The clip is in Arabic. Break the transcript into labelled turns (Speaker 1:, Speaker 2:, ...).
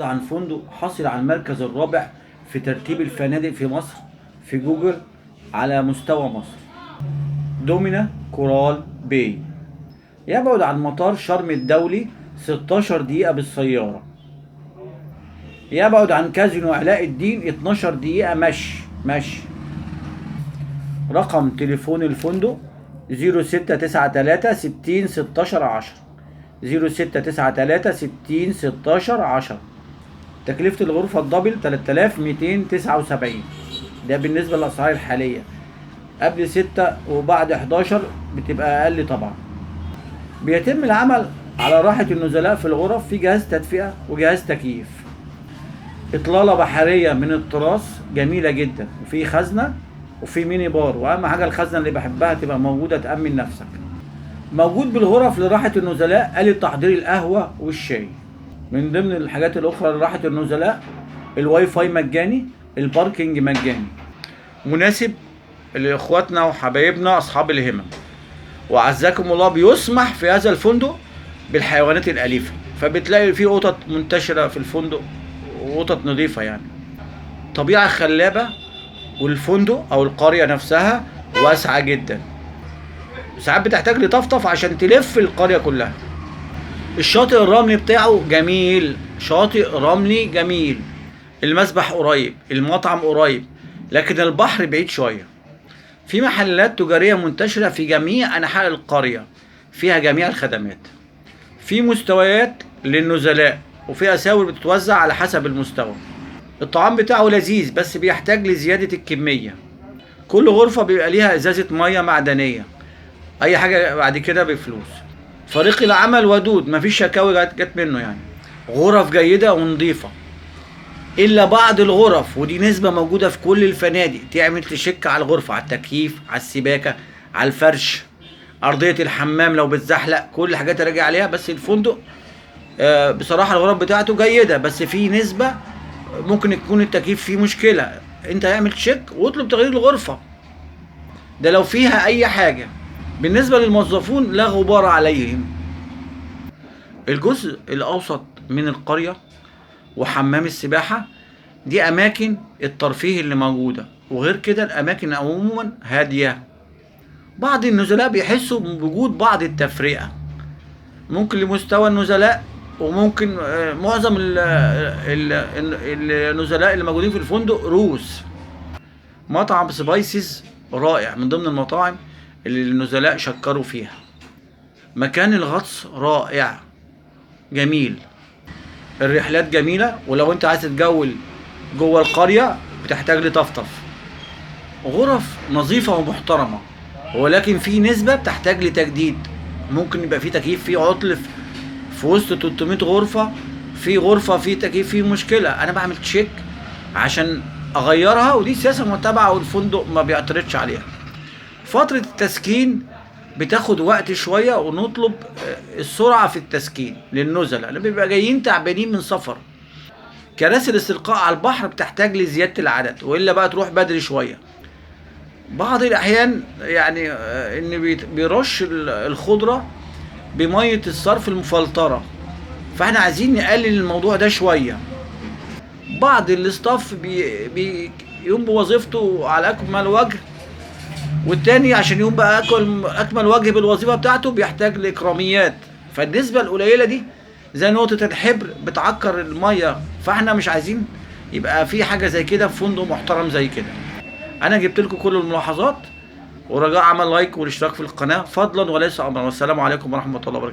Speaker 1: عن فندق حصل على المركز الرابع في ترتيب الفنادق في مصر في جوجل على مستوى مصر. دومينا كورال باي يبعد عن مطار شرم الدولي 16 دقيقة بالسيارة. يبعد عن كازينو علاء الدين 12 دقيقة مشي. رقم تليفون الفندق 0693 60 16 10 0693 60 16 10. تكلفة الغرفة الدبل 3279. ده بالنسبة للأسعار الحالية. قبل 6 وبعد 11 بتبقى أقل طبعا. بيتم العمل على راحة النزلاء في الغرف، في جهاز تدفئة وجهاز تكييف. إطلالة بحرية من التراس جميلة جدا، وفي خزنة وفي ميني بار، وأهم حاجة الخزنة اللي بحبها تبقى موجودة تأمن نفسك. موجود بالغرف لراحة النزلاء آلة تحضير القهوة والشاي. من ضمن الحاجات الأخرى لراحة النزلاء الواي فاي مجاني، الباركينج مجاني، مناسب لإخواتنا وحبايبنا أصحاب الهمم. وعزكم الله بيسمح في هذا الفندق بالحيوانات الأليفة، فبتلاقي فيه قطط منتشرة في الفندق وقطط نظيفة يعني. طبيعة خلابة، والفندق أو القرية نفسها واسعة جدا، ساعات بتحتاج لطفطف عشان تلف القرية كلها. الشاطئ الرملي بتاعه جميل، شاطئ رملي جميل. المسبح قريب، المطعم قريب، لكن البحر بعيد شوية. في محلات تجارية منتشرة في جميع أنحاء القرية، فيها جميع الخدمات. في مستويات للنزلاء، وفي أساور بتتوزع على حسب المستوى. الطعام بتاعه لذيذ بس بيحتاج لزيادة الكمية. كل غرفة بيبقى ليها إزازة مية معدنية، أي حاجة بعد كده بفلوس. فريق العمل ودود، مفيش شكاوي جت منه يعني. غرف جيدة ونظيفة، إلا بعض الغرف، ودي نسبة موجودة في كل الفنادق، تعمل تشك على الغرفة، على التكييف، على السباكة، على الفرش، أرضية الحمام لو بتزحلق، كل الحاجات راجع عليها. بس الفندق بصراحة الغرف بتاعته جيدة، بس في نسبة ممكن يكون التكييف فيه مشكلة. انت اعمل تشيك واطلب تغيير الغرفة ده لو فيها اي حاجة. بالنسبة للموظفون لا غبار عليهم. الجزء الاوسط من القرية وحمام السباحة دي اماكن الترفيه اللي موجودة، وغير كده الاماكن عموما هادية. بعض النزلاء بيحسوا بوجود بعض التفرقة، ممكن لمستوى النزلاء، وممكن معظم النزلاء اللي موجودين في الفندق روس. مطعم سبايسز رائع، من ضمن المطاعم اللي النزلاء شكروا فيها. مكان الغطس رائع جميل. الرحلات جميلة، ولو انت عايز تتجول جوه القرية بتحتاج لطفطف. غرف نظيفة ومحترمة، ولكن في نسبة بتحتاج لتجديد. ممكن يبقى في تكييف فيه عطل في وسط 300 غرفة، في غرفة في تكييف فيه مشكلة، انا بعمل تشيك عشان اغيرها، ودي سياسة متبعة والفندق ما بيعترضش عليها. فترة التسكين بتاخد وقت شوية، ونطلب السرعة في التسكين للنزلاء اللي بيبقى جايين تعبانين من سفر. كراسي الاستلقاء على البحر بتحتاج لزيادة العدد، وإلا بقى تروح بدري شوية. بعض الأحيان يعني إن بيرش الخضرة بمية الصرف المفلترة، فاحنا عايزين نقلل الموضوع ده شوية. بعض الاستاف بيقوم بوظيفته على أكمل وجه، والتاني عشان يقوم بقى أكمل وجه بالوظيفة بتاعته بيحتاج لإكراميات. فالنسبة القليلة دي زي نقطة الحبر بتعكر المية، فاحنا مش عايزين يبقى في حاجة زي كده في فندق محترم زي كده. أنا جبت لكم كل الملاحظات، ورجاء عمل لايك والاشتراك في القناة فضلا وليس أمرا. والسلام عليكم ورحمة الله وبركاته.